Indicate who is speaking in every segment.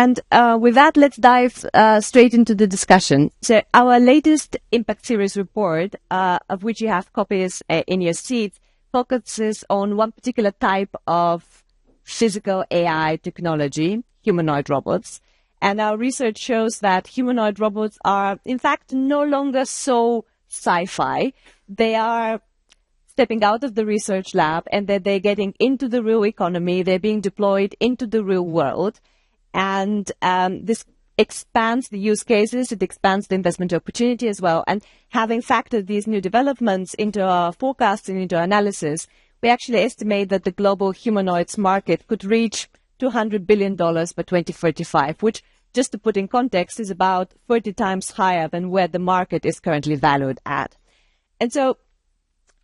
Speaker 1: And with that, let's dive straight into the discussion. So our latest Impact Series report, of which you have copies in your seats, focuses on one particular type of physical AI technology, humanoid robots. And our research shows that humanoid robots are, in fact, no longer so sci-fi. They are stepping out of the research lab and that they're getting into the real economy. They're being deployed into the real world. And this expands the use cases. It expands the investment opportunity as well. And having factored these new developments into our forecasting, into our analysis, we actually estimate that the global humanoids market could reach $200 billion by 2035, which, just to put in context, is about 30 times higher than where the market is currently valued at. And so,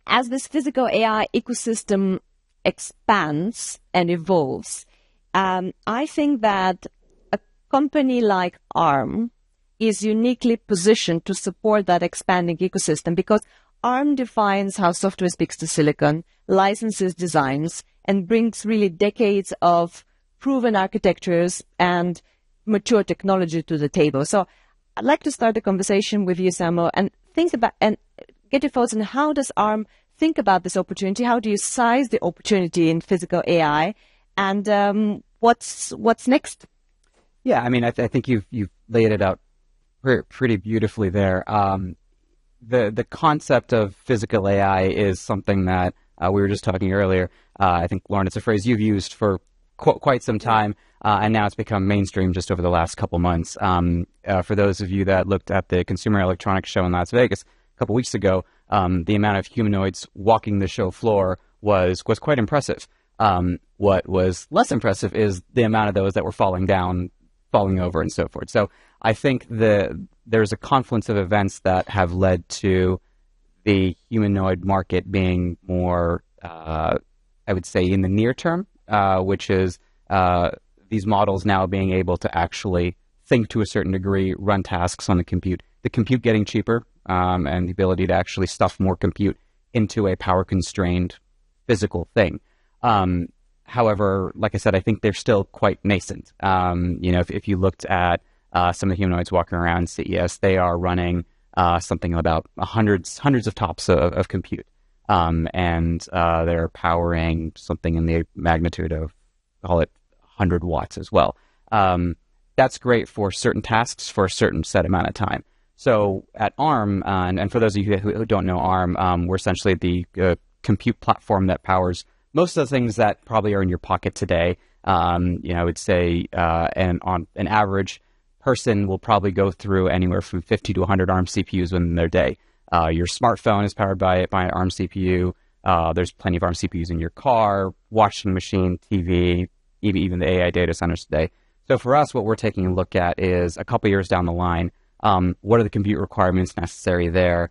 Speaker 1: as this physical AI ecosystem expands and evolves, I think that a company like ARM is uniquely positioned to support that expanding ecosystem because ARM defines how software speaks to silicon, licenses designs, and brings really decades of proven architectures and mature technology to the table. So I'd like to start the conversation with you, Saumil, and think about and get your thoughts on how does ARM think about this opportunity? How do you size the opportunity in physical AI? And what's next?
Speaker 2: Yeah, I mean, I think you've laid it out pretty beautifully there. The concept of physical AI is something that we were just talking earlier. I think, Lauren, it's a phrase you've used for quite some time, and now it's become mainstream just over the last couple months. For those of you that looked at the Consumer Electronics Show in Las Vegas a couple weeks ago, the amount of humanoids walking the show floor was quite impressive. What was less impressive is the amount of those that were falling over, and so forth. So I think there's a confluence of events that have led to the humanoid market being more, I would say, in the near term, which is these models now being able to actually think to a certain degree, run tasks on the compute getting cheaper, and the ability to actually stuff more compute into a power-constrained physical thing. However, like I said, I think they're still quite nascent. If you looked at some of the humanoids walking around CES, they are running something about hundreds of TOPS of compute. And they're powering something in the magnitude of, call it 100 watts as well. That's great for certain tasks for a certain set amount of time. So at ARM, and for those of you who don't know ARM, we're essentially the compute platform that powers most of the things that probably are in your pocket today. I would say, and on an average, person will probably go through anywhere from 50 to 100 ARM CPUs within their day. Your smartphone is powered by an ARM CPU. There's plenty of ARM CPUs in your car, washing machine, TV, even the AI data centers today. So for us, what we're taking a look at is a couple years down the line, what are the compute requirements necessary there?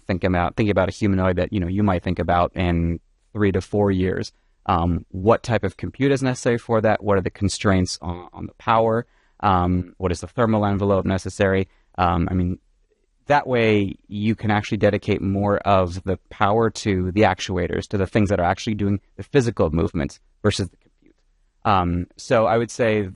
Speaker 2: Think about a humanoid that you might think about in 3 to 4 years. What type of compute is necessary for that? What are the constraints on the power? What is the thermal envelope necessary? That way you can actually dedicate more of the power to the actuators, to the things that are actually doing the physical movements versus the compute. So I would say,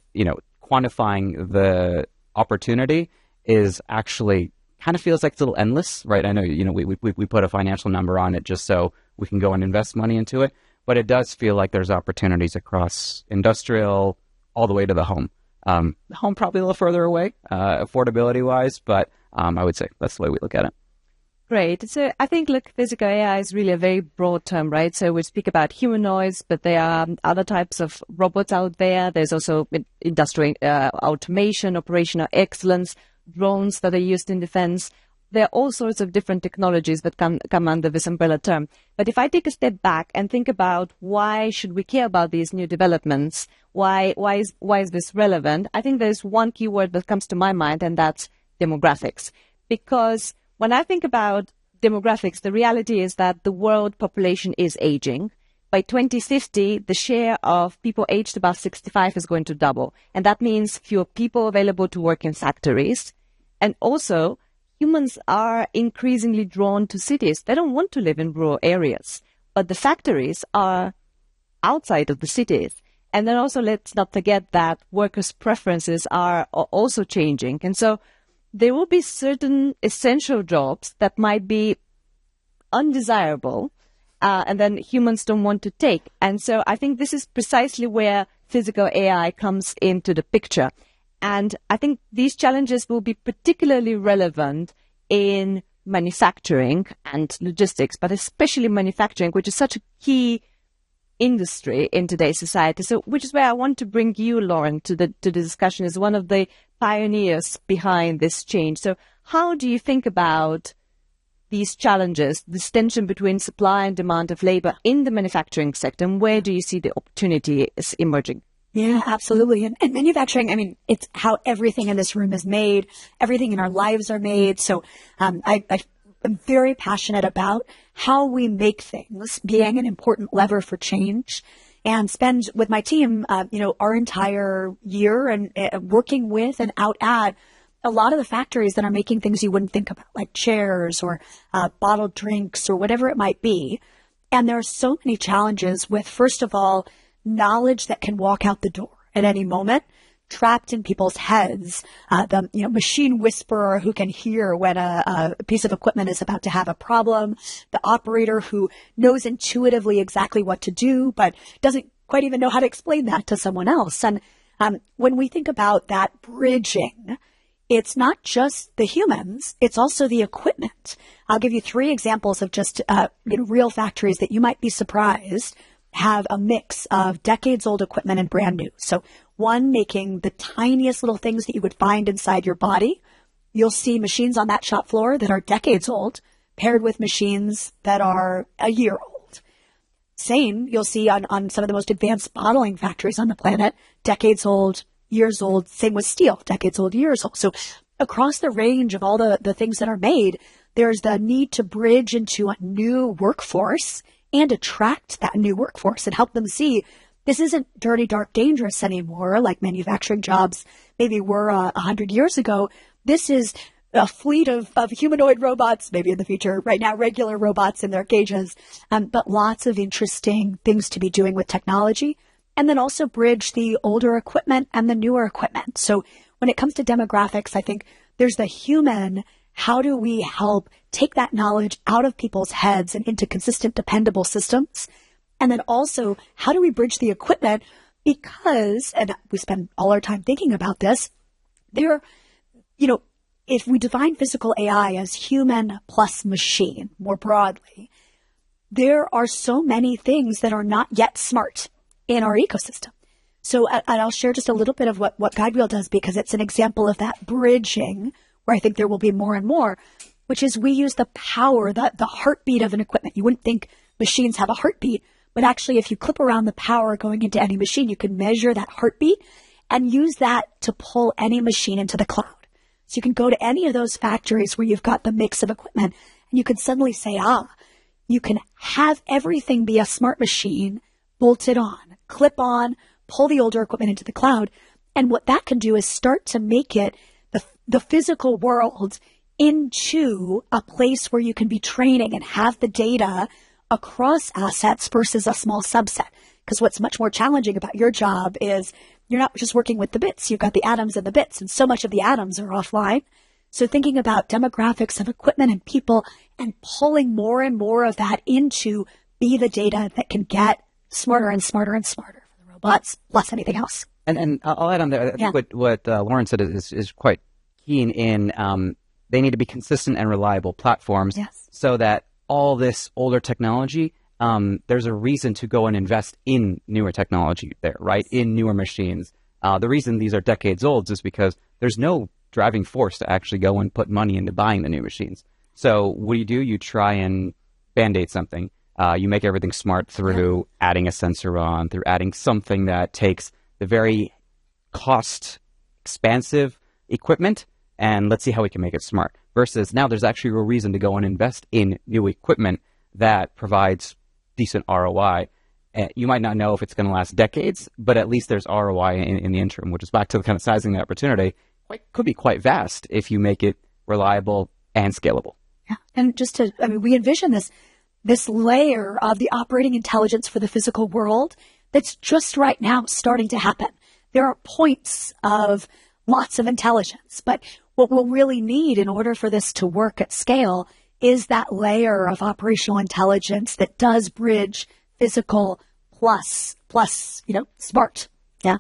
Speaker 2: quantifying the opportunity is actually kind of feels like it's a little endless, right? I know, we put a financial number on it just so we can go and invest money into it, but it does feel like there's opportunities across industrial all the way to the home. The home probably a little further away, affordability-wise, but I would say that's the way we look at it.
Speaker 1: Great. So I think, physical AI is really a very broad term, right? So we speak about humanoids, but there are other types of robots out there. There's also industrial automation, operational excellence, drones that are used in defense. There are all sorts of different technologies that come under this umbrella term. But if I take a step back and think about why should we care about these new developments, why is this relevant? I think there's one keyword that comes to my mind, and that's demographics. Because when I think about demographics, the reality is that the world population is aging. By 2050, the share of people aged above 65 is going to double. And that means fewer people available to work in factories. And also, humans are increasingly drawn to cities. They don't want to live in rural areas, but the factories are outside of the cities. And then also let's not forget that workers' preferences are also changing. And so there will be certain essential jobs that might be undesirable, and then humans don't want to take. And so I think this is precisely where physical AI comes into the picture. And I think these challenges will be particularly relevant in manufacturing and logistics, but especially manufacturing, which is such a key industry in today's society. So, which is where I want to bring you, Lauren, to the discussion as one of the pioneers behind this change. So, how do you think about these challenges, this tension between supply and demand of labor in the manufacturing sector, and where do you see the opportunity is emerging?
Speaker 3: Yeah, absolutely. And manufacturing, I mean, it's how everything in this room is made. Everything in our lives are made. So I'm very passionate about how we make things being an important lever for change, and spend with my team, our entire year and working with and out at a lot of the factories that are making things you wouldn't think about, like chairs or bottled drinks or whatever it might be. And there are so many challenges with, first of all, knowledge that can walk out the door at any moment, trapped in people's heads. The machine whisperer who can hear when a piece of equipment is about to have a problem. The operator who knows intuitively exactly what to do, but doesn't quite even know how to explain that to someone else. And when we think about that bridging, it's not just the humans, it's also the equipment. I'll give you 3 examples of just real factories that you might be surprised have a mix of decades-old equipment and brand new. So one making the tiniest little things that you would find inside your body. You'll see machines on that shop floor that are decades old, paired with machines that are a year old. Same, you'll see on some of the most advanced bottling factories on the planet, decades old, years old. Same with steel, decades old, years old. So across the range of all the things that are made, there's the need to bridge into a new workforce and attract that new workforce and help them see this isn't dirty, dark, dangerous anymore, like manufacturing jobs maybe were 100 years ago. This is a fleet of humanoid robots, maybe in the future, right now, regular robots in their cages, but lots of interesting things to be doing with technology. And then also bridge the older equipment and the newer equipment. So when it comes to demographics, I think there's the human. How do we help take that knowledge out of people's heads and into consistent, dependable systems? And then also, how do we bridge the equipment? Because, and we spend all our time thinking about this, if we define physical AI as human plus machine more broadly, there are so many things that are not yet smart in our ecosystem. So, and I'll share just a little bit of what Guidewheel does, because it's an example of that bridging where I think there will be more and more, which is we use the power, the heartbeat of an equipment. You wouldn't think machines have a heartbeat, but actually if you clip around the power going into any machine, you can measure that heartbeat and use that to pull any machine into the cloud. So you can go to any of those factories where you've got the mix of equipment and you can suddenly say, you can have everything be a smart machine, bolted on, clip on, pull the older equipment into the cloud. And what that can do is start to make it the physical world into a place where you can be training and have the data across assets versus a small subset. Because what's much more challenging about your job is you're not just working with the bits. You've got the atoms and the bits, and so much of the atoms are offline. So thinking about demographics of equipment and people and pulling more and more of that into be the data that can get smarter and smarter and smarter for the robots, plus anything else.
Speaker 2: And I'll add on there. I think what Lauren said is quite keen in they need to be consistent and reliable platforms, so that all this older technology, there's a reason to go and invest in newer technology there, right? In newer machines. The reason these are decades old is because there's no driving force to actually go and put money into buying the new machines. So what do? You try and band-aid something. You make everything smart through adding a sensor on, through adding something that takes the very cost-expansive equipment, and let's see how we can make it smart. Versus now there's actually a reason to go and invest in new equipment that provides decent ROI. You might not know if it's going to last decades, but at least there's ROI in the interim, which is back to the kind of sizing the opportunity. Could be quite vast if you make it reliable and scalable.
Speaker 3: Yeah, and we envision this layer of the operating intelligence for the physical world that's just right now starting to happen. There are points of lots of intelligence, but what we'll really need in order for this to work at scale is that layer of operational intelligence that does bridge physical plus, smart. Yeah.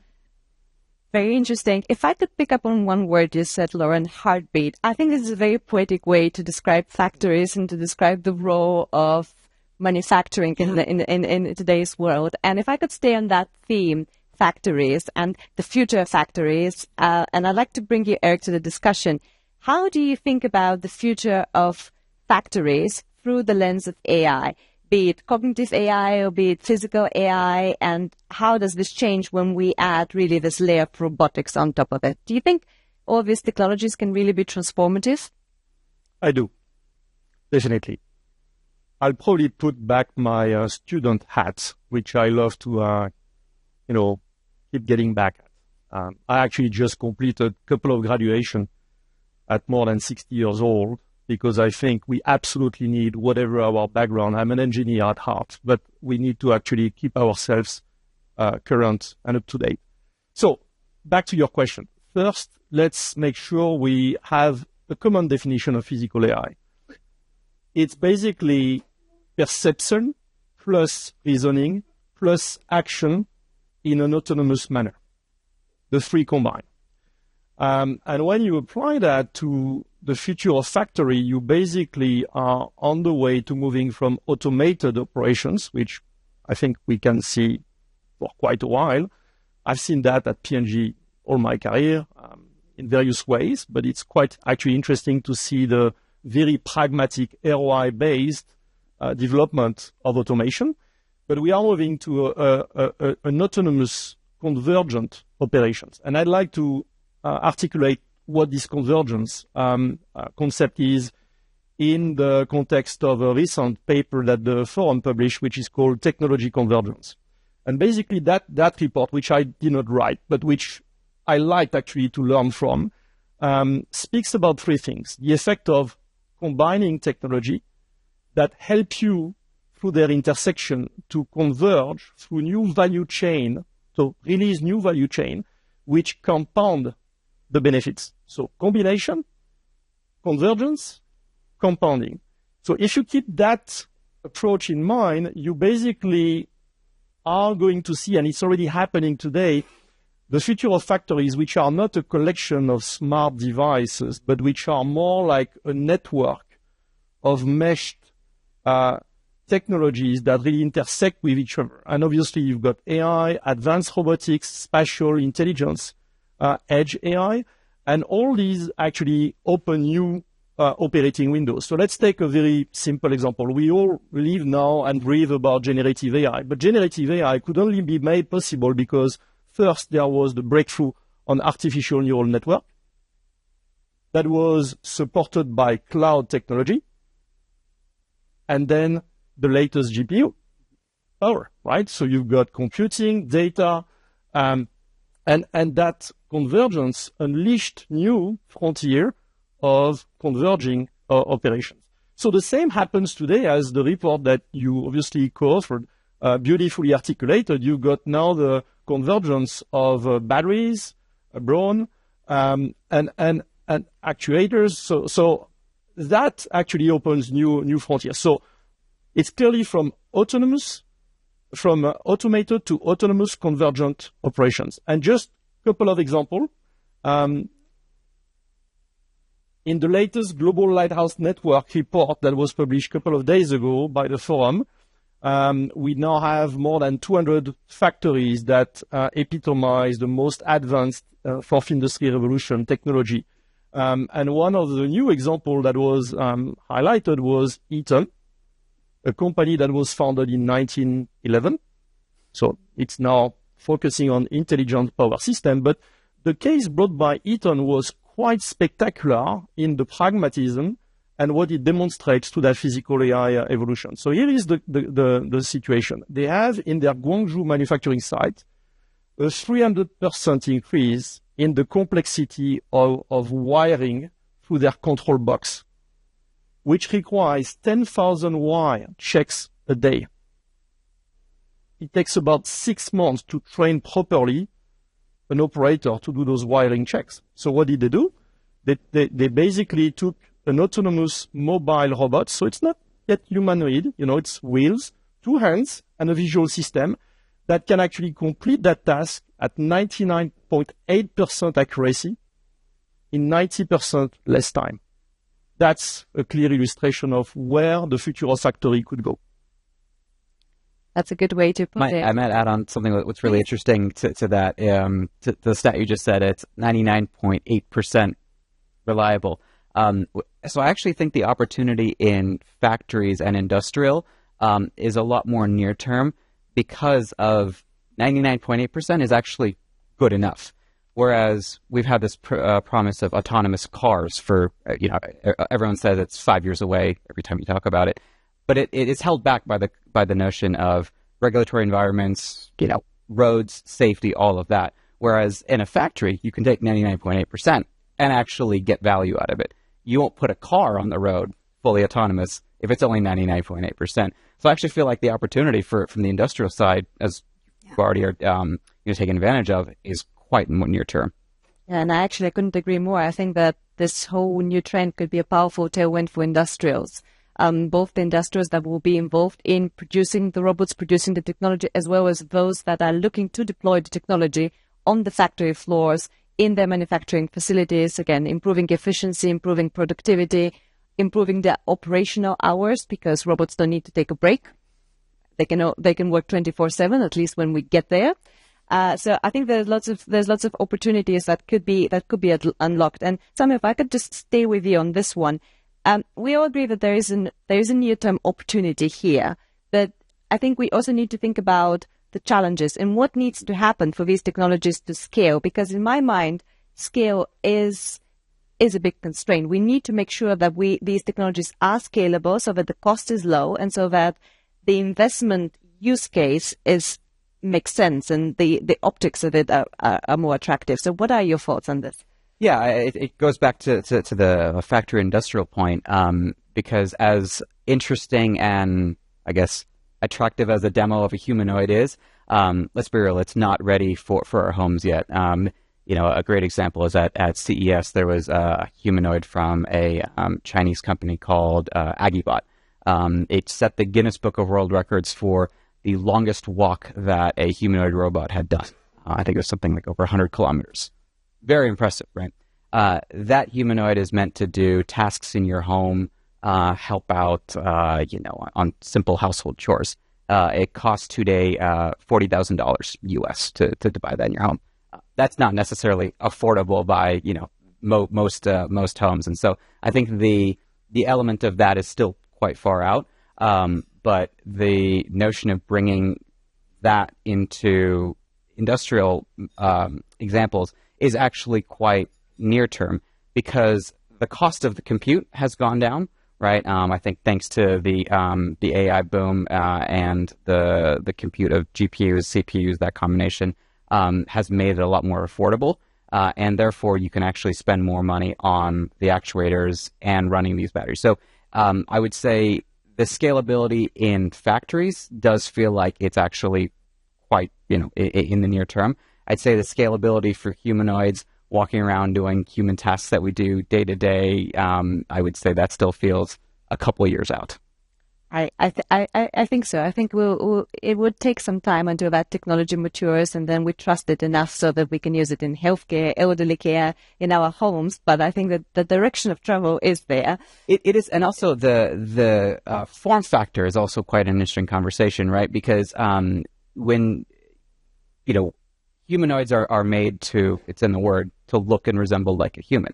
Speaker 1: Very interesting. If I could pick up on one word you said, Lauren, heartbeat. I think this is a very poetic way to describe factories and to describe the role of manufacturing in today's world. And if I could stay on that theme, factories and the future of factories, and I'd like to bring you, Eric, to the discussion. How do you think about the future of factories through the lens of AI, be it cognitive AI or be it physical AI, and how does this change when we add really this layer of robotics on top of it? Do you think all these technologies can really be transformative?
Speaker 4: I do, definitely. I'll probably put back my student hat, which I love to, keep getting back at. I actually just completed a couple of graduation at more than 60 years old, because I think we absolutely need, whatever our background, I'm an engineer at heart, but we need to actually keep ourselves current and up to date. So back to your question. First, let's make sure we have a common definition of physical AI. It's basically perception plus reasoning plus action in an autonomous manner, the three combined. And when you apply that to the future of factory, you basically are on the way to moving from automated operations, which I think we can see for quite a while. I've seen that at P&G all my career in various ways, but it's quite actually interesting to see the very pragmatic ROI-based development of automation. But we are moving to an autonomous convergent operations. And I'd like to articulate what this convergence concept is in the context of a recent paper that the forum published, which is called Technology Convergence. And basically that report, which I did not write, but which I liked actually to learn from, speaks about three things. The effect of combining technology that help you through their intersection to converge through new value chain, so release new value chain, which compound the benefits. So combination, convergence, compounding. So if you keep that approach in mind, you basically are going to see, and it's already happening today, the future of factories, which are not a collection of smart devices, but which are more like a network of meshed technologies that really intersect with each other. And obviously, you've got AI, advanced robotics, spatial intelligence, edge AI, and all these actually open new operating windows. So let's take a very simple example. We all live now and breathe about generative AI, but generative AI could only be made possible because first there was the breakthrough on artificial neural network that was supported by cloud technology, and then the latest GPU power, right? So you've got computing, data, and that convergence unleashed new frontier of converging operations. So the same happens today as the report that you obviously co-authored, beautifully articulated. You've got now the convergence of batteries, brawn, and actuators. So that actually opens new frontiers. So it's clearly from automated to autonomous convergent operations. And just a couple of examples. In the latest Global Lighthouse Network report that was published a couple of days ago by the forum, we now have more than 200 factories that epitomize the most advanced fourth industry revolution technology. And one of the new examples that was highlighted was Eaton, a company that was founded in 1911. So it's now focusing on intelligent power system. But the case brought by Eaton was quite spectacular in the pragmatism and what it demonstrates to that physical AI evolution. So here is the situation. They have in their Guangzhou manufacturing site a 300% increase in the complexity of wiring through their control box, which requires 10,000 wire checks a day. it takes about 6 months to train properly an operator to do those wiring checks. So what did they do? They basically took an autonomous mobile robot. So it's not yet humanoid, it's wheels, 2 hands, and a visual system that can actually complete that task at 99.8% accuracy in 90% less time. That's a clear illustration of where the future of factory could go.
Speaker 1: That's a good way to put it.
Speaker 2: I might add on something what's really interesting to that. To the stat you just said, it's 99.8% reliable. So I actually think the opportunity in factories and industrial is a lot more near term, because of 99.8% is actually good enough. Whereas we've had this promise of autonomous cars for, everyone says it's 5 years away every time you talk about it. But it is held back by the notion of regulatory environments, roads, safety, all of that. Whereas in a factory, you can take 99.8% and actually get value out of it. You won't put a car on the road fully autonomous if it's only 99.8%. So I actually feel like the opportunity from the industrial side, as you already are taking advantage of, is quite near term.
Speaker 1: Yeah, and I couldn't agree more. I think that this whole new trend could be a powerful tailwind for industrials. Both the industrials that will be involved in producing the robots, producing the technology, as well as those that are looking to deploy the technology on the factory floors, in their manufacturing facilities, again, improving efficiency, improving productivity, improving the operational hours, because robots don't need to take a break. They can work 24/7, at least when we get there. So I think there's lots of opportunities that could be unlocked. And Saumil, if I could just stay with you on this one. We all agree that there is a near-term opportunity here, but I think we also need to think about the challenges and what needs to happen for these technologies to scale. Because in my mind, scale is a big constraint. We need to make sure that these technologies are scalable, so that the cost is low, and so that the investment use case makes sense, and the optics of it are more attractive. So, what are your thoughts on this?
Speaker 2: Yeah, it goes back to the factory industrial point, because as interesting and, I guess, attractive as a demo of a humanoid is, let's be real, it's not ready for our homes yet. A great example is at CES, there was a humanoid from a Chinese company called Agibot. It set the Guinness Book of World Records for the longest walk that a humanoid robot had done. I think it was something like over 100 kilometers. Very impressive, right? That humanoid is meant to do tasks in your home, help out, on simple household chores. It costs today $40,000 US to buy that in your home. That's not necessarily affordable by most homes, and so I think the element of that is still quite far out. But the notion of bringing that into industrial examples is actually quite near term, because the cost of the compute has gone down, right? I think thanks to the AI boom and the compute of GPUs, CPUs, that combination has made it a lot more affordable, and therefore you can actually spend more money on the actuators and running these batteries. So I would say the scalability in factories does feel like it's actually quite, in the near term. I'd say the scalability for humanoids walking around doing human tasks that we do day to day, I would say that still feels a couple of years out.
Speaker 1: I think so. I think it would take some time until that technology matures, and then we trust it enough so that we can use it in healthcare, elderly care, in our homes. But I think that the direction of travel is there.
Speaker 2: It is, and also the form factor is also quite an interesting conversation, right? Because when humanoids are made to, it's in the word, to look and resemble like a human,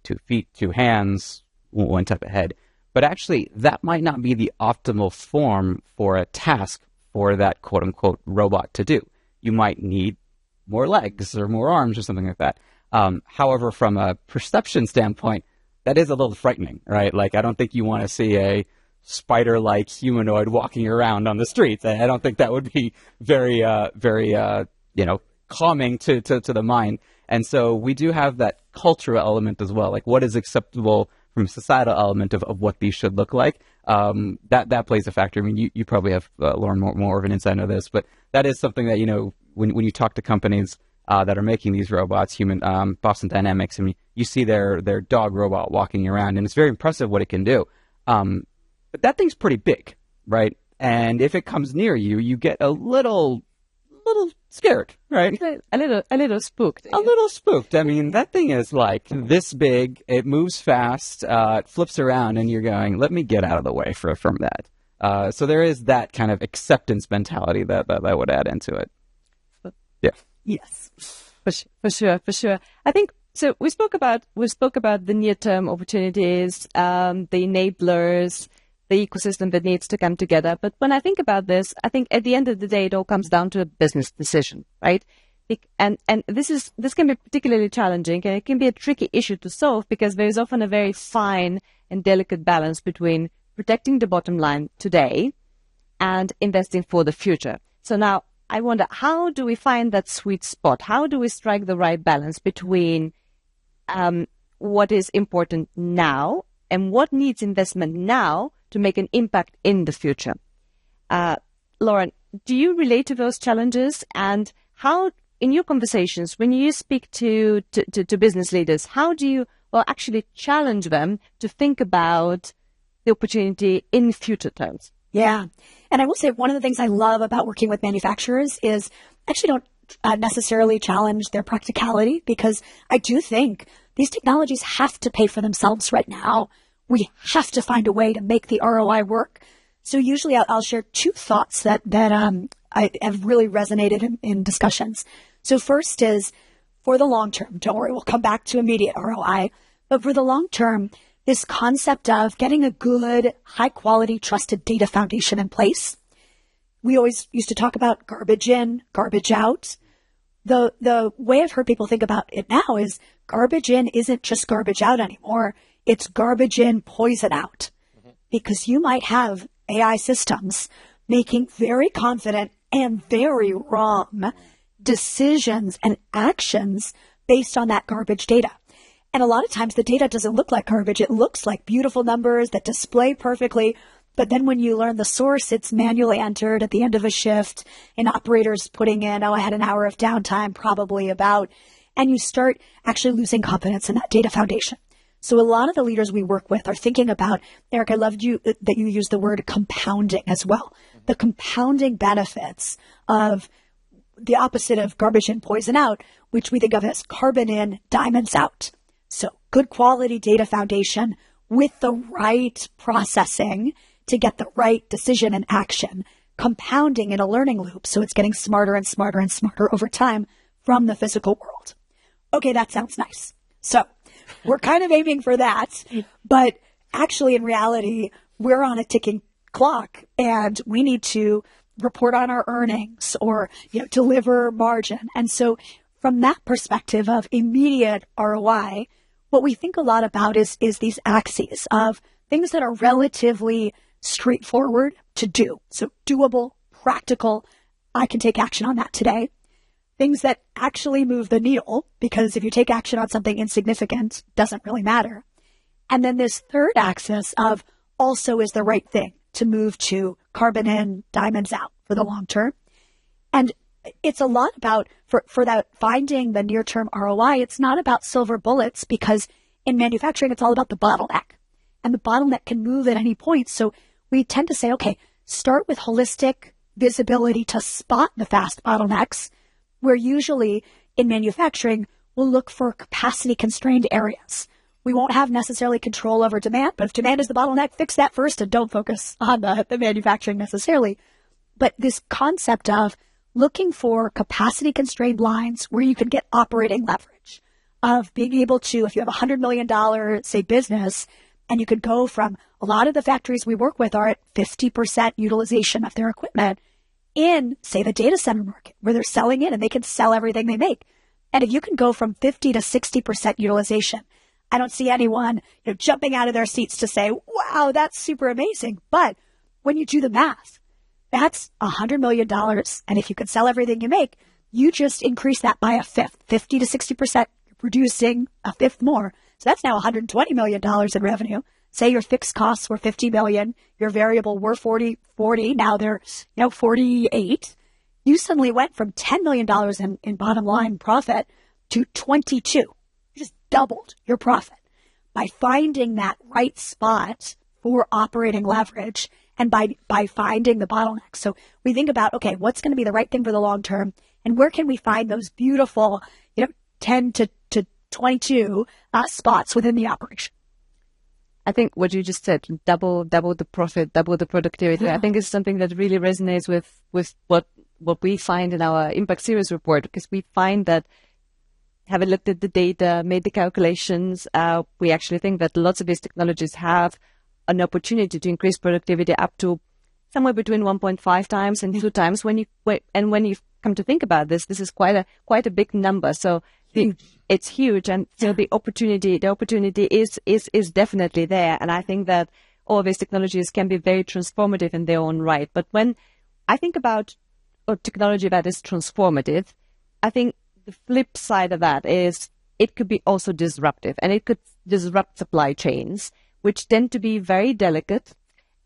Speaker 2: 2 feet, 2 hands, 1 type of head. But actually, that might not be the optimal form for a task for that quote-unquote robot to do. You might need more legs or more arms or something like that. However, from a perception standpoint, that is a little frightening, right? Like, I don't think you want to see a spider-like humanoid walking around on the streets. I don't think that would be very calming to the mind. And so we do have that cultural element as well. Like, what is acceptable from a societal element of what these should look like. that plays a factor. I mean, you probably have, Lauren, more of an insight into this, but that is something that, when you talk to companies that are making these robots, Boston Dynamics, I mean, you see their dog robot walking around, and it's very impressive what it can do. But that thing's pretty big, right? And if it comes near you, you get a little scared, right?
Speaker 1: A little spooked.
Speaker 2: A little spooked. I mean, that thing is like this big. It moves fast. It flips around, and you're going, "Let me get out of the way from that." So there is that kind of acceptance mentality that would add into it. Yeah.
Speaker 1: Yes, for sure. I think so. We spoke about the near-term opportunities, the enablers, the ecosystem that needs to come together. But when I think about this, I think at the end of the day, it all comes down to a business decision, right? And this can be particularly challenging, and it can be a tricky issue to solve because there is often a very fine and delicate balance between protecting the bottom line today and investing for the future. So now I wonder, how do we find that sweet spot? How do we strike the right balance between what is important now and what needs investment now to make an impact in the future? Lauren, do you relate to those challenges? And how, in your conversations, when you speak to business leaders, how do you actually challenge them to think about the opportunity in future terms?
Speaker 3: Yeah. And I will say one of the things I love about working with manufacturers is I actually don't necessarily challenge their practicality, because I do think these technologies have to pay for themselves right now. We have to find a way to make the ROI work. So usually I'll share two thoughts that I have really resonated in discussions. So first is, for the long term, don't worry, we'll come back to immediate ROI, but for the long term, this concept of getting a good, high quality, trusted data foundation in place. We always used to talk about garbage in, garbage out. The way I've heard people think about it now is garbage in isn't just garbage out anymore. It's garbage in, poison out. Because you might have AI systems making very confident and very wrong decisions and actions based on that garbage data. And a lot of times the data doesn't look like garbage. It looks like beautiful numbers that display perfectly. But then when you learn the source, it's manually entered at the end of a shift, and operators putting in, I had an hour of downtime, probably about, and you start actually losing confidence in that data foundation. So a lot of the leaders we work with are thinking about, Eric, I loved that you used the word compounding as well. The compounding benefits of the opposite of garbage in, poison out, which we think of as carbon in, diamonds out. So good quality data foundation with the right processing to get the right decision and action, compounding in a learning loop. So it's getting smarter and smarter and smarter over time from the physical world. Okay, that sounds nice. So we're kind of aiming for that, but actually in reality, we're on a ticking clock and we need to report on our earnings or, deliver margin. And so from that perspective of immediate ROI, what we think a lot about is these axes of things that are relatively straightforward to do. So doable, practical, I can take action on that today. Things that actually move the needle, because if you take action on something insignificant, it doesn't really matter. And then this third axis of also is the right thing to move to carbon in, diamonds out for the long term. And it's a lot about, for that finding the near-term ROI, it's not about silver bullets, because in manufacturing, it's all about the bottleneck. And the bottleneck can move at any point. So we tend to say, okay, start with holistic visibility to spot the fast bottlenecks, where usually in manufacturing, we'll look for capacity-constrained areas. We won't have necessarily control over demand, but if demand is the bottleneck, fix that first and don't focus on the manufacturing necessarily. But this concept of looking for capacity-constrained lines where you can get operating leverage, of being able to, if you have $100 million, say, business, and you could go from, a lot of the factories we work with are at 50% utilization of their equipment in, say, the data center market, where they're selling in and they can sell everything they make. And if you can go from 50 to 60% utilization, I don't see anyone jumping out of their seats to say, wow, that's super amazing. But when you do the math, that's $100 million. And if you could sell everything you make, you just increase that by a fifth, 50 to 60%. Your producing a fifth more. So that's now $120 million in revenue. Say your fixed costs were 50 million, your variable were 40, now they're, 48. You suddenly went from $10 million in bottom line profit to 22. You just doubled your profit by finding that right spot for operating leverage and by finding the bottlenecks. So we think about, okay, what's going to be the right thing for the long term, and where can we find those beautiful, 10 to 22 spots within the operation.
Speaker 1: I think what you just said, double the profit, double the productivity, I think is something that really resonates with what we find in our Impact Series report, because we find that having looked at the data, made the calculations, we actually think that lots of these technologies have an opportunity to increase productivity up to somewhere between 1.5 times and 2 times. When you come to think about this is quite a big number. So it's huge, and so the opportunity is definitely there. And I think that all these technologies can be very transformative in their own right. But when I think about a technology that is transformative, I think the flip side of that is it could be also disruptive, and it could disrupt supply chains, which tend to be very delicate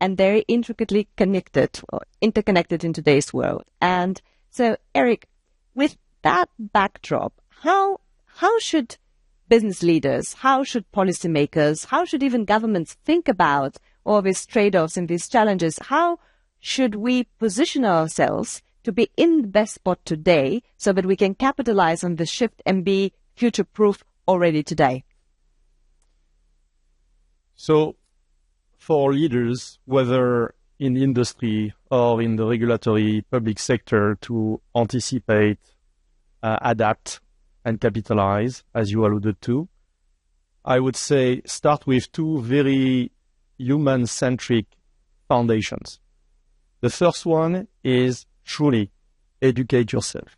Speaker 1: and very intricately connected or interconnected in today's world. And so, Eric, with that backdrop, how should business leaders, how should policymakers, how should even governments think about all these trade-offs and these challenges? How should we position ourselves to be in the best spot today so that we can capitalize on the shift and be future-proof already today?
Speaker 4: So for leaders, whether in industry or in the regulatory public sector, to anticipate, adapt, and capitalize, as you alluded to, I would say start with 2 very human-centric foundations. The first one is truly educate yourself.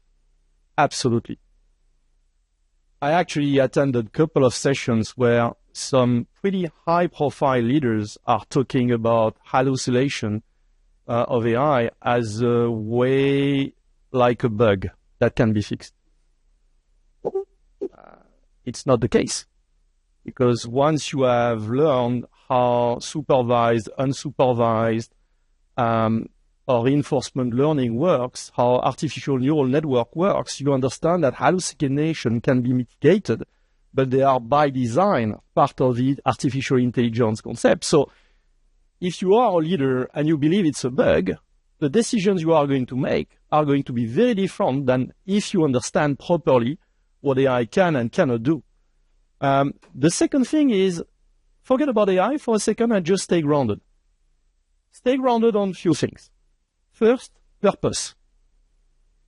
Speaker 4: Absolutely. I actually attended a couple of sessions where some pretty high-profile leaders are talking about hallucination of AI as a way like a bug that can be fixed. It's not the case, because once you have learned how supervised, unsupervised, or reinforcement learning works, how artificial neural network works, you understand that hallucination can be mitigated, but they are by design part of the artificial intelligence concept. So if you are a leader and you believe it's a bug, the decisions you are going to make are going to be very different than if you understand properly what AI can and cannot do. The second thing is, forget about AI for a second and just stay grounded. Stay grounded on a few things. First, purpose.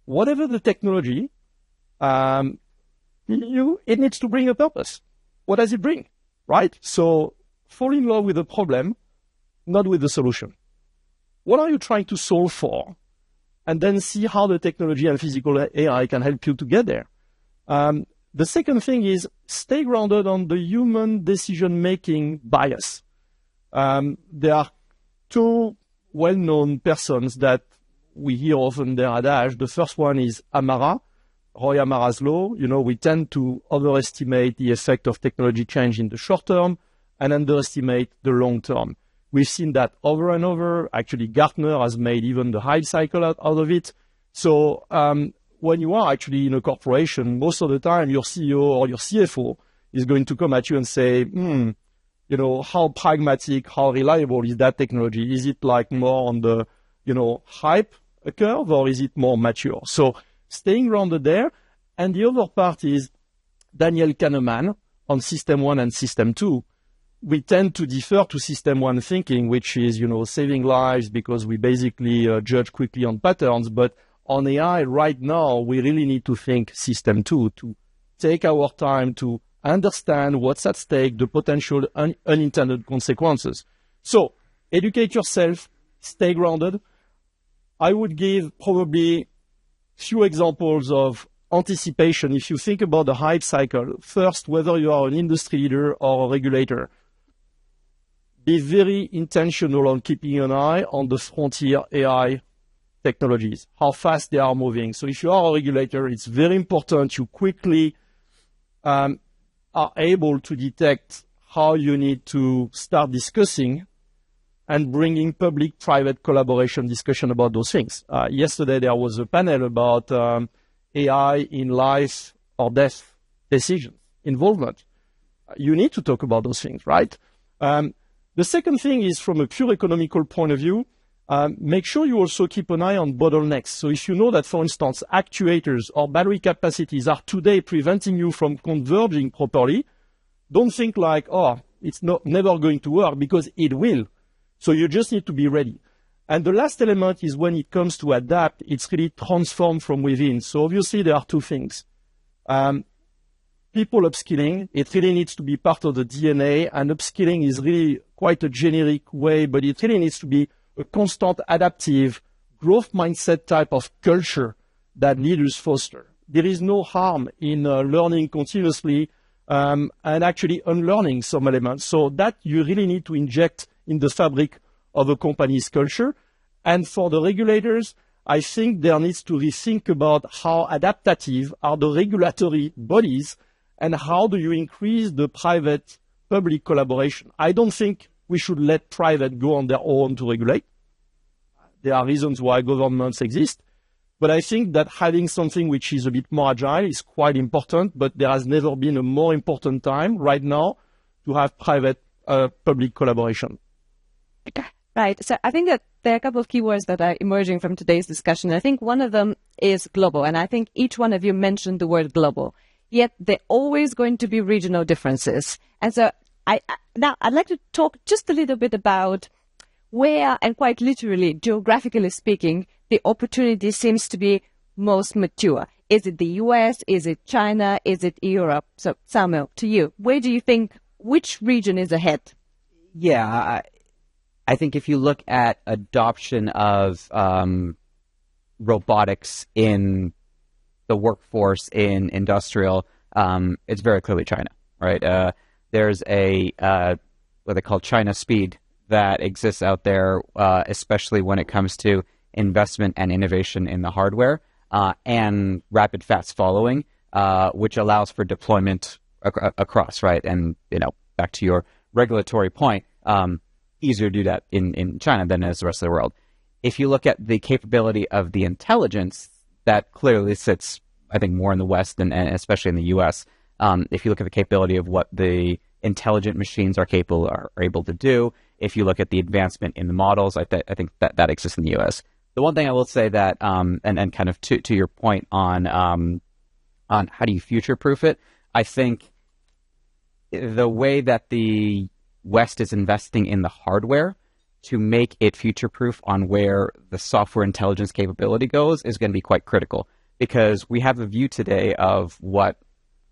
Speaker 4: Whatever the technology, it needs to bring a purpose. What does it bring, right? So fall in love with the problem, not with the solution. What are you trying to solve for? And then see how the technology and physical AI can help you to get there. The second thing is stay grounded on the human decision-making bias. There are 2 well-known persons that we hear often their adage. The first one is Roy Amara's law. We tend to overestimate the effect of technology change in the short term and underestimate the long term. We've seen that over and over. Actually, Gartner has made even the hype cycle out of it. So when you are actually in a corporation, most of the time your CEO or your CFO is going to come at you and say, how pragmatic, how reliable is that technology? Is it like more on the, hype curve, or is it more mature? So staying grounded there. And the other part is Daniel Kahneman on System 1 and System 2. We tend to defer to System 1 thinking, which is, saving lives because we basically judge quickly on patterns. But on AI right now, we really need to think System 2 to take our time to understand what's at stake, the potential unintended consequences. So educate yourself, stay grounded. I would give probably few examples of anticipation. If you think about the hype cycle, first, whether you are an industry leader or a regulator, be very intentional on keeping an eye on the frontier AI technologies, how fast they are moving. So if you are a regulator, it's very important you quickly are able to detect how you need to start discussing and bringing public-private collaboration discussion about those things. Yesterday, there was a panel about AI in life or death decisions, involvement. You need to talk about those things, right? The second thing is from a pure economical point of view, make sure you also keep an eye on bottlenecks. So if you know that, for instance, actuators or battery capacities are today preventing you from converging properly, don't think like, oh, it's never going to work, because it will. So you just need to be ready. And the last element is when it comes to adapt, it's really transform from within. So obviously there are two things. People upskilling, it really needs to be part of the DNA, and upskilling is really quite a generic way, but it really needs to be a constant adaptive growth mindset type of culture that leaders foster. There is no harm in learning continuously and actually unlearning some elements. So that you really need to inject in the fabric of a company's culture. And for the regulators, I think there needs to rethink about how adaptive are the regulatory bodies and how do you increase the private-public collaboration. I don't think we should let private go on their own to regulate. There are reasons why governments exist. But I think that having something which is a bit more agile is quite important, but there has never been a more important time right now to have private-public collaboration.
Speaker 1: Right. So I think that there are a couple of keywords that are emerging from today's discussion. I think one of them is global, and I think each one of you mentioned the word global. Yet there are always going to be regional differences. And so now I'd like to talk just a little bit about where, and quite literally, geographically speaking, the opportunity seems to be most mature. Is it the US? Is it China? Is it Europe? So, Saumil, to you, where do you think, which region is ahead?
Speaker 2: Yeah, I think if you look at adoption of robotics in the workforce in industrial, it's very clearly China, right? There's a what they call China speed that exists out there, especially when it comes to investment and innovation in the hardware and rapid fast following, which allows for deployment across, right? And, you know, back to your regulatory point, easier to do that in China than as the rest of the world. If you look at the capability of the intelligence, that clearly sits, I think, more in the West and especially in the U.S. If you look at the capability of what the intelligent machines are able to do, if you look at the advancement in the models, I think that exists in the U.S. The one thing I will say that, and kind of to your point on how do you future-proof it, I think the way that the West is investing in the hardware to make it future-proof on where the software intelligence capability goes is going to be quite critical, because we have a view today of what,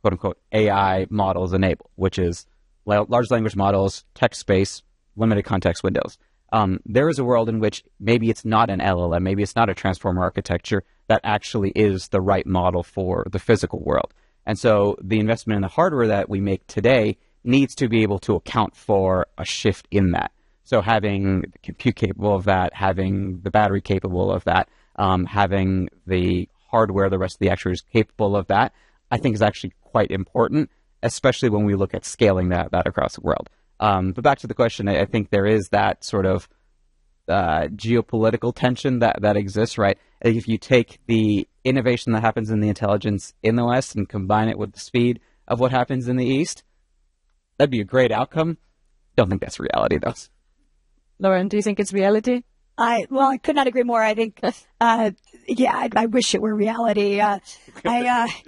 Speaker 2: quote-unquote, AI models enable, which is large language models, text space, limited context windows. There is a world in which maybe it's not an LLM, maybe it's not a transformer architecture that actually is the right model for the physical world. And so the investment in the hardware that we make today needs to be able to account for a shift in that. So having the compute capable of that, having the battery capable of that, having the hardware, the rest of the actuators capable of that, I think is actually quite important, especially when we look at scaling that across the world. But back to the question, I think there is that sort of geopolitical tension that exists, right? I think if you take the innovation that happens in the intelligence in the West and combine it with the speed of what happens in the East, that'd be a great outcome. Don't think that's reality, though.
Speaker 1: Lauren, do you think it's reality?
Speaker 3: I could not agree more. I think, I wish it were reality. I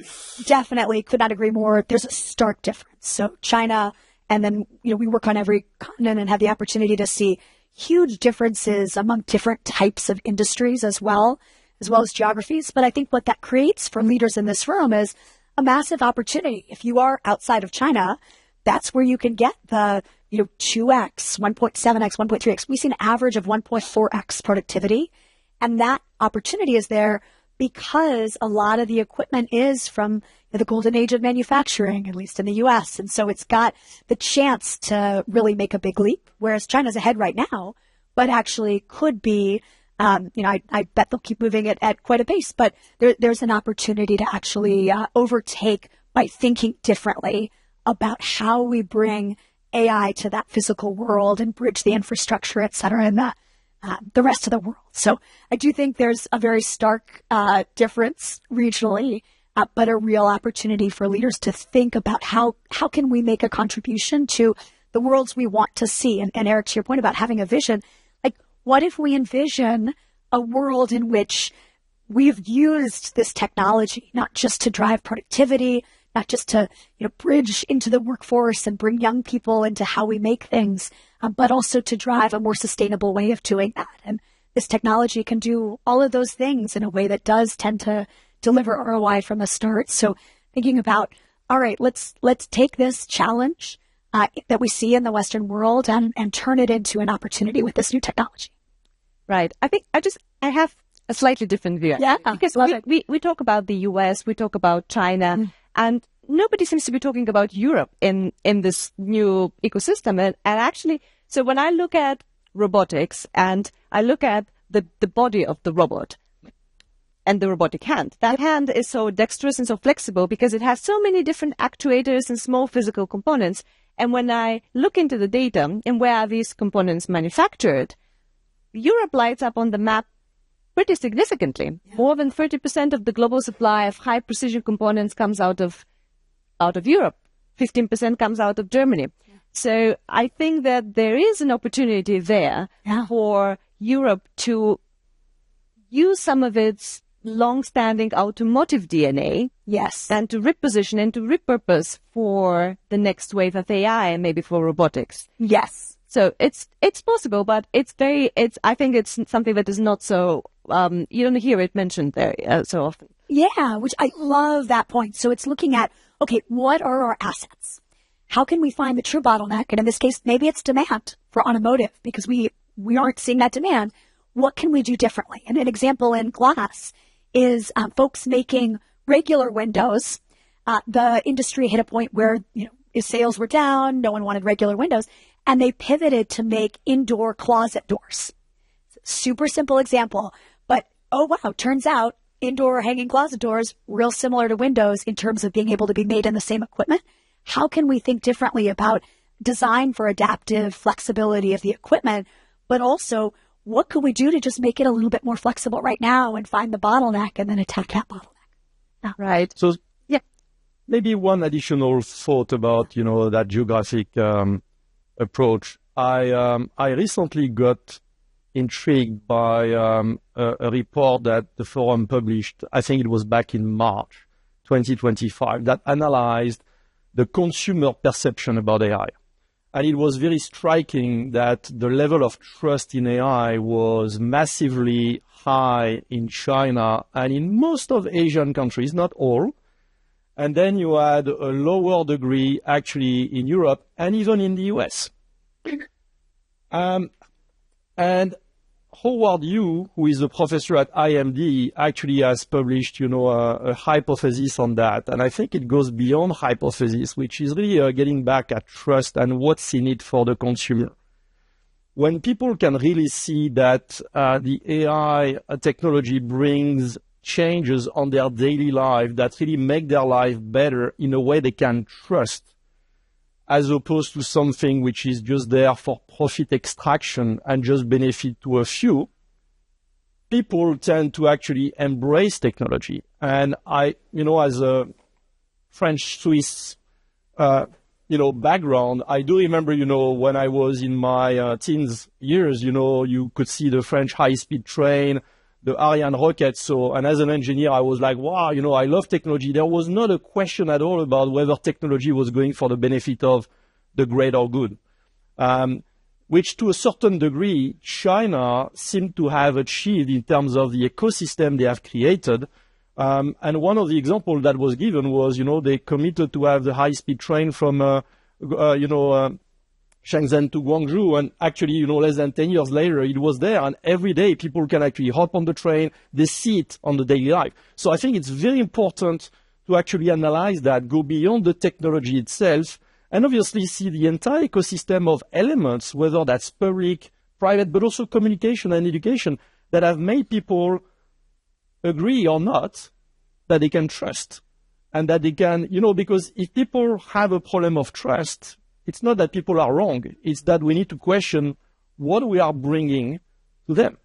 Speaker 3: definitely could not agree more. There's a stark difference. So China, and then, we work on every continent and have the opportunity to see huge differences among different types of industries as well as geographies. But I think what that creates for leaders in this room is a massive opportunity. If you are outside of China, that's where you can get the 2x, 1.7x, 1.3x. We see an average of 1.4x productivity. And that opportunity is there because a lot of the equipment is from the golden age of manufacturing, at least in the US. And so it's got the chance to really make a big leap, whereas China's ahead right now, but actually could be, I bet they'll keep moving it at quite a pace, but there's an opportunity to actually overtake by thinking differently about how we bring AI to that physical world and bridge the infrastructure, et cetera, and the rest of the world. So I do think there's a very stark difference regionally, but a real opportunity for leaders to think about how can we make a contribution to the worlds we want to see. And Eric, to your point about having a vision, like what if we envision a world in which we've used this technology not just to drive productivity, not just to bridge into the workforce and bring young people into how we make things, but also to drive a more sustainable way of doing that. And this technology can do all of those things in a way that does tend to deliver ROI from the start. So thinking about, all right, let's take this challenge that we see in the Western world and turn it into an opportunity with this new technology.
Speaker 1: Right. I think I have a slightly different view.
Speaker 3: Yeah,
Speaker 1: because we talk about the US, we talk about China, and nobody seems to be talking about Europe in this new ecosystem. And actually, so when I look at robotics and I look at the body of the robot and the robotic hand, that hand is so dexterous and so flexible because it has so many different actuators and small physical components. And when I look into the data and where are these components manufactured, Europe lights up on the map pretty significantly. Yeah. More than 30% of the global supply of high precision components comes out of Europe. 15% comes out of Germany. Yeah. So I think that there is an opportunity there for Europe to use some of its long-standing automotive DNA, and to reposition and to repurpose for the next wave of AI and maybe for robotics.
Speaker 3: Yes.
Speaker 1: So it's possible, but I think it's something that is not so, you don't hear it mentioned there so often.
Speaker 3: Yeah, which I love that point. So it's looking at, okay, what are our assets? How can we find the true bottleneck? And in this case, maybe it's demand for automotive because we aren't seeing that demand. What can we do differently? And an example in glass is folks making regular windows. The industry hit a point where, sales were down, no one wanted regular windows, and they pivoted to make indoor closet doors. Super simple example, but oh wow, turns out indoor hanging closet doors, real similar to windows in terms of being able to be made in the same equipment. How can we think differently about design for adaptive flexibility of the equipment, but also what could we do to just make it a little bit more flexible right now and find the bottleneck and then attack that bottleneck?
Speaker 1: Right.
Speaker 4: So maybe one additional thought about, that geographic approach. I recently got intrigued by a report that the forum published, I think it was back in March 2025, that analyzed the consumer perception about AI. And it was very striking that the level of trust in AI was massively high in China and in most of Asian countries, not all. And then you had a lower degree actually in Europe and even in the US. And Howard Yu, who is a professor at IMD, actually has published, a hypothesis on that. And I think it goes beyond hypothesis, which is really getting back at trust and what's in it for the consumer. When people can really see that the AI technology brings changes on their daily life that really make their life better in a way they can trust, as opposed to something which is just there for profit extraction and just benefit to a few, people tend to actually embrace technology. And I, as a French-Swiss, background, I do remember, when I was in my teens years, you could see the French high-speed train, the Ariane rocket. So, and as an engineer, I was like, wow, I love technology. There was not a question at all about whether technology was going for the benefit of the great or good, which to a certain degree, China seemed to have achieved in terms of the ecosystem they have created. And one of the examples that was given was, they committed to have the high-speed train from, Shenzhen to Guangzhou, and actually, less than 10 years later, it was there, and every day people can actually hop on the train, they see it on the daily life. So I think it's very important to actually analyze that, go beyond the technology itself, and obviously see the entire ecosystem of elements, whether that's public, private, but also communication and education, that have made people agree or not that they can trust. and that they can, because if people have a problem of trust, it's not that people are wrong. It's that we need to question what we are bringing to them.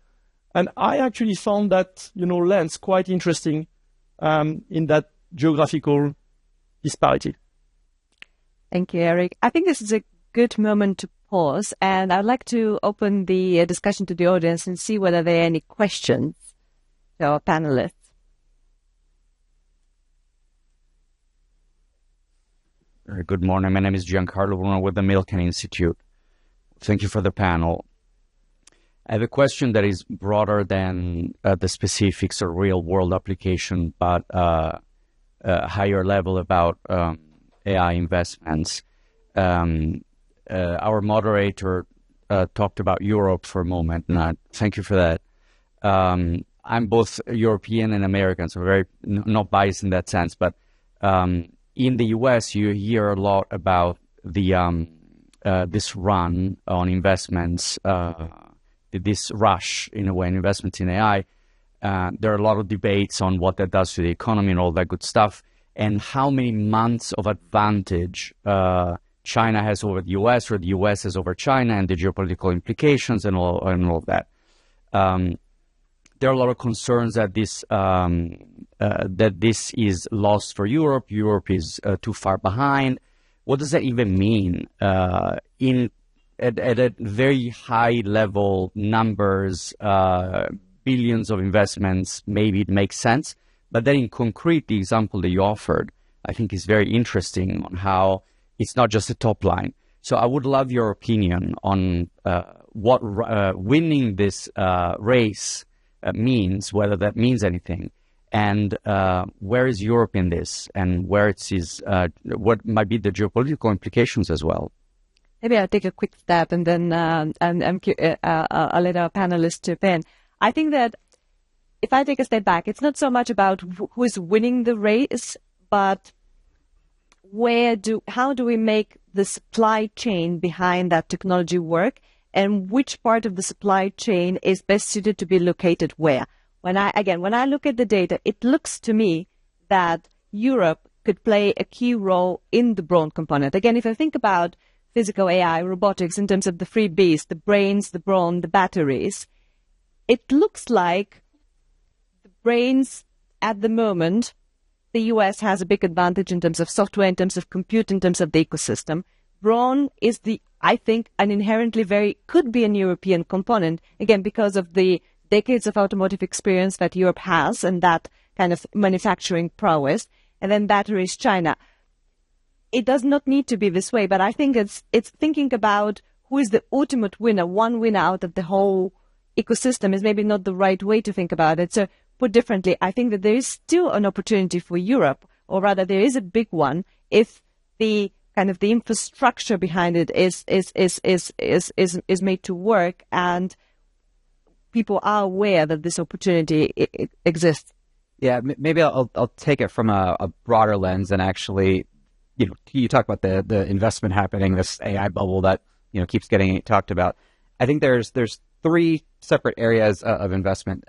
Speaker 4: And I actually found that, lens quite interesting in that geographical disparity.
Speaker 1: Thank you, Eric. I think this is a good moment to pause, and I'd like to open the discussion to the audience and see whether there are any questions to our panelists.
Speaker 5: Good morning. My name is Giancarlo Bruno with the Milken Institute. Thank you for the panel. I have a question that is broader than the specifics or real-world application, but higher level about AI investments. Our moderator talked about Europe for a moment, and thank you for that. I'm both European and American, so very not biased in that sense, but in the U.S., you hear a lot about the this run on investments, this rush, in a way, in investments in AI. There are a lot of debates on what that does to the economy and all that good stuff, and how many months of advantage China has over the U.S. or the U.S. has over China, and the geopolitical implications and all that. There are a lot of concerns that this is lost for Europe. Europe is too far behind. What does that even mean? At a very high level numbers, billions of investments, maybe it makes sense. But then in concrete, the example that you offered, I think is very interesting on how it's not just a top line. So I would love your opinion on what winning this race means, whether that means anything, and where is Europe in this, and where it is, what might be the geopolitical implications as well.
Speaker 1: Maybe I'll take a quick step, and then I'll let our panelists chip in. I think that if I take a step back, it's not so much about who is winning the race, but how do we make the supply chain behind that technology work, and which part of the supply chain is best suited to be located where? When I look at the data, it looks to me that Europe could play a key role in the brawn component. Again, if I think about physical AI, robotics, in terms of the three Bs, the brains, the brawn, the batteries, it looks like the brains at the moment, the US has a big advantage in terms of software, in terms of compute, in terms of the ecosystem. Brawn is I think, an inherently could be an European component, again, because of the decades of automotive experience that Europe has and that kind of manufacturing prowess, and then batteries, China. It does not need to be this way, but I think it's thinking about who is the ultimate winner. One winner out of the whole ecosystem is maybe not the right way to think about it. So put differently, I think that there is still an opportunity for Europe, or rather there is a big one, if the kind of the infrastructure behind it is made to work, and people are aware that this opportunity exists.
Speaker 2: Yeah, maybe I'll take it from a broader lens, and actually, you talk about the investment happening, this AI bubble that keeps getting talked about. I think there's three separate areas of investment.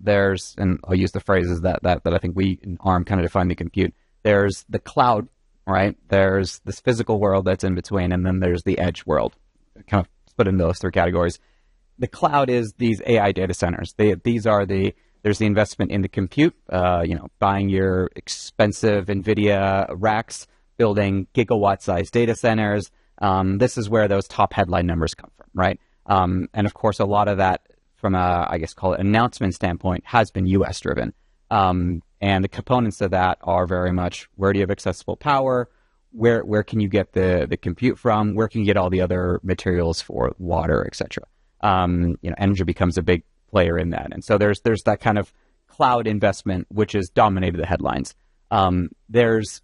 Speaker 2: There's, and I'll use the phrases that I think we in ARM kind of define the compute. There's the cloud, right? There's this physical world that's in between, and then there's the edge world. Kind of split into those three categories. The cloud is these AI data centers. There's the investment in the compute, buying your expensive NVIDIA racks, building gigawatt-sized data centers. This is where those top headline numbers come from, right? And of course, a lot of that, from call it announcement standpoint, has been U.S. driven. And the components of that are very much, where do you have accessible power? Where can you get the compute from? Where can you get all the other materials for water, et cetera? Energy becomes a big player in that. And so there's that kind of cloud investment, which has dominated the headlines. There's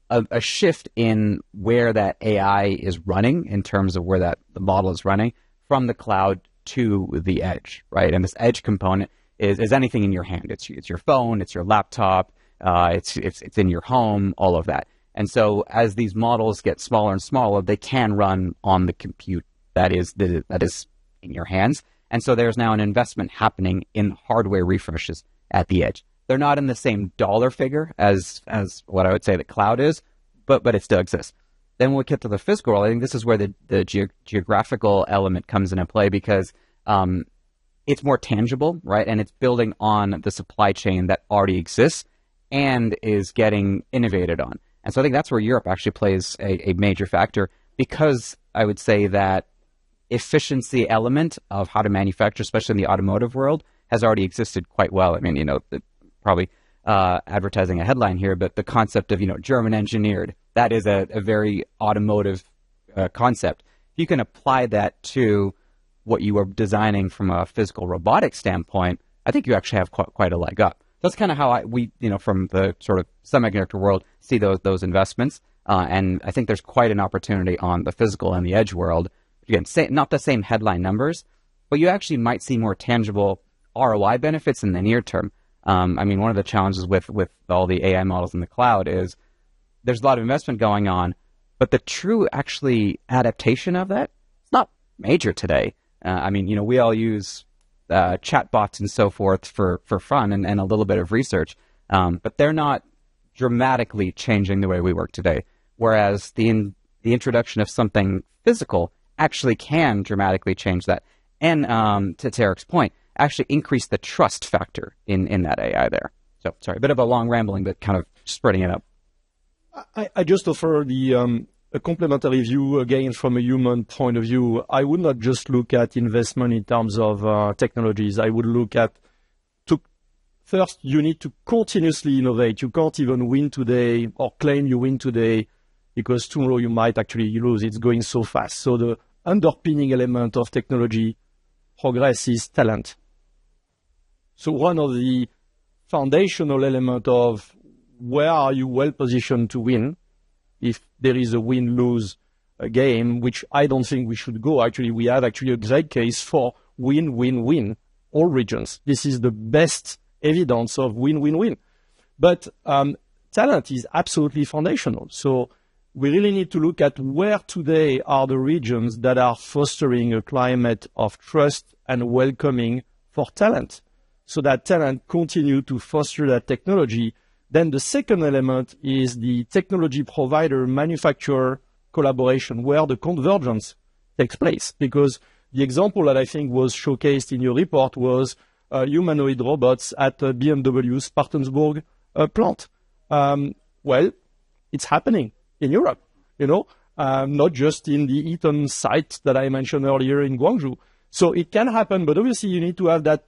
Speaker 2: a shift in where that AI is running, in terms of where the model is running, from the cloud to the edge, right? And this edge component is anything in your hand. It's your phone, it's your laptop, it's in your home, all of that. And so as these models get smaller and smaller, they can run on the compute that is in your hands. And so there's now an investment happening in hardware refreshes at the edge. They're not in the same dollar figure as what I would say the cloud is, but it still exists. Then when we get to the physical world, I think this is where the geographical element comes into play, because it's more tangible, right? And it's building on the supply chain that already exists and is getting innovated on. And so I think that's where Europe actually plays a major factor, because I would say that efficiency element of how to manufacture, especially in the automotive world, has already existed quite well. I mean, probably advertising a headline here, but the concept of, German engineered, that is a very automotive concept. If you can apply that to what you are designing from a physical robotics standpoint, I think you actually have quite a leg up. That's kind of how we from the sort of semiconductor world, see those investments. And I think there's quite an opportunity on the physical and the edge world. Again, not the same headline numbers, but you actually might see more tangible ROI benefits in the near term. I mean, one of the challenges with all the AI models in the cloud is there's a lot of investment going on, but the true actually adaptation of that, it's not major today. I mean, we all use chatbots and so forth for fun and a little bit of research, but they're not dramatically changing the way we work today. Whereas the introduction of something physical actually can dramatically change that. And to Eric's point, actually increase the trust factor in that AI there. So, sorry, a bit of a long rambling, but kind of spreading it up.
Speaker 4: I just offer a complementary view, again, from a human point of view. I would not just look at investment in terms of technologies. I would look at, first, you need to continuously innovate. You can't even win today or claim you win today, because tomorrow you might actually lose. It's going so fast. So the underpinning element of technology progress is talent. So one of the foundational elements of where are you well positioned to win, if there is a win-lose game, which I don't think we should go. Actually, we have actually a great case for win-win-win, all regions. This is the best evidence of win-win-win. But talent is absolutely foundational. So we really need to look at where today are the regions that are fostering a climate of trust and welcoming for talent, so that talent continue to foster that technology. Then the second element is the technology provider manufacturer collaboration, where the convergence takes place. Because the example that I think was showcased in your report was humanoid robots at BMW's Spartanburg plant. Well, it's happening in Europe, not just in the Eaton site that I mentioned earlier in Guangzhou. So it can happen, but obviously you need to have that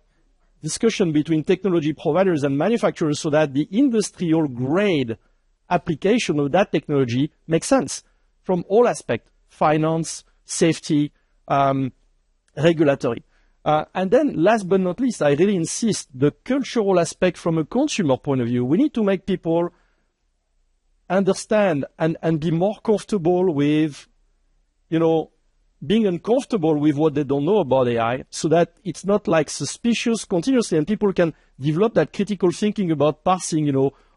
Speaker 4: discussion between technology providers and manufacturers so that the industrial grade application of that technology makes sense from all aspects: finance, safety, regulatory. And then last but not least, I really insist, the cultural aspect from a consumer point of view. We need to make people understand and be more comfortable with, being uncomfortable with what they don't know about AI, so that it's not like suspicious continuously, and people can develop that critical thinking about parsing,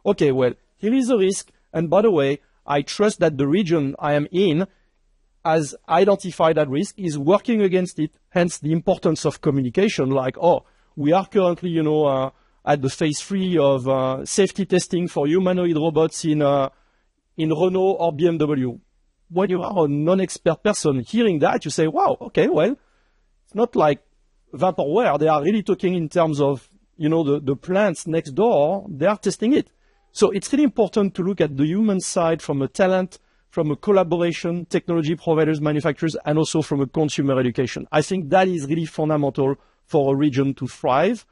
Speaker 4: okay, well, here is a risk, and by the way, I trust that the region I am in has identified that risk, is working against it, hence the importance of communication, like, we are currently, at the phase 3 of safety testing for humanoid robots in Renault or BMW. When you are a non-expert person hearing that, you say, wow, okay, well, it's not like vaporware. They are really talking in terms of, the plants next door, they are testing it. So it's really important to look at the human side from a talent, from a collaboration, technology providers, manufacturers, and also from a consumer education. I think that is really fundamental for a region to thrive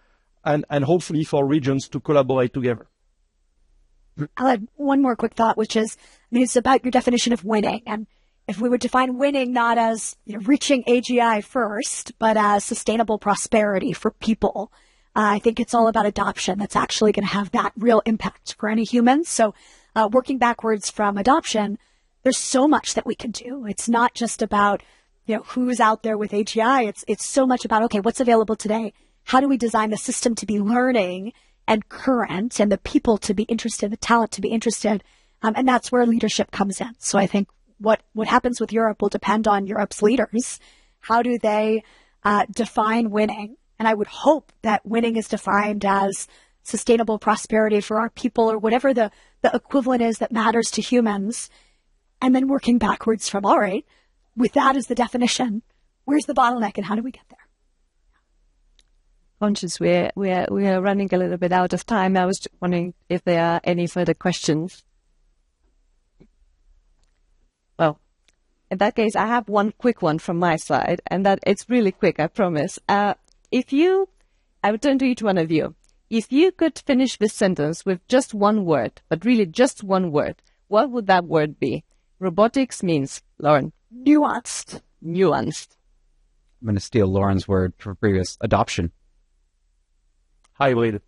Speaker 4: and hopefully for regions to collaborate together.
Speaker 3: I'll add one more quick thought, which is, it's about your definition of winning. And if we would define winning not as reaching AGI first, but as sustainable prosperity for people, I think it's all about adoption that's actually going to have that real impact for any humans. So working backwards from adoption, there's so much that we can do. It's not just about, who's out there with AGI. It's so much about, okay, what's available today? How do we design the system to be learning and current, and the people to be interested, the talent to be interested? And that's where leadership comes in. So I think what happens with Europe will depend on Europe's leaders. How do they define winning? And I would hope that winning is defined as sustainable prosperity for our people, or whatever the equivalent is that matters to humans. And then working backwards from, all right, with that as the definition, where's the bottleneck and how do we get there?
Speaker 1: Conscious, we are running a little bit out of time. I was just wondering if there are any further questions. Well, in that case, I have one quick one from my side, and that it's really quick, I promise. I would turn to each one of you. If you could finish this sentence with just one word, but really just one word, what would that word be? Robotics means, Lauren.
Speaker 3: Nuanced.
Speaker 1: Nuanced.
Speaker 2: I'm going to steal Lauren's word for previous adoption.
Speaker 4: Hybrid.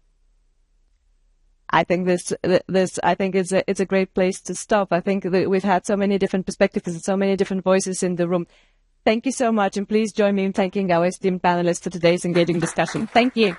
Speaker 1: I think it's a great place to stop. I think that we've had so many different perspectives and so many different voices in the room. Thank you so much, and please join me in thanking our esteemed panelists for today's engaging discussion. Thank you.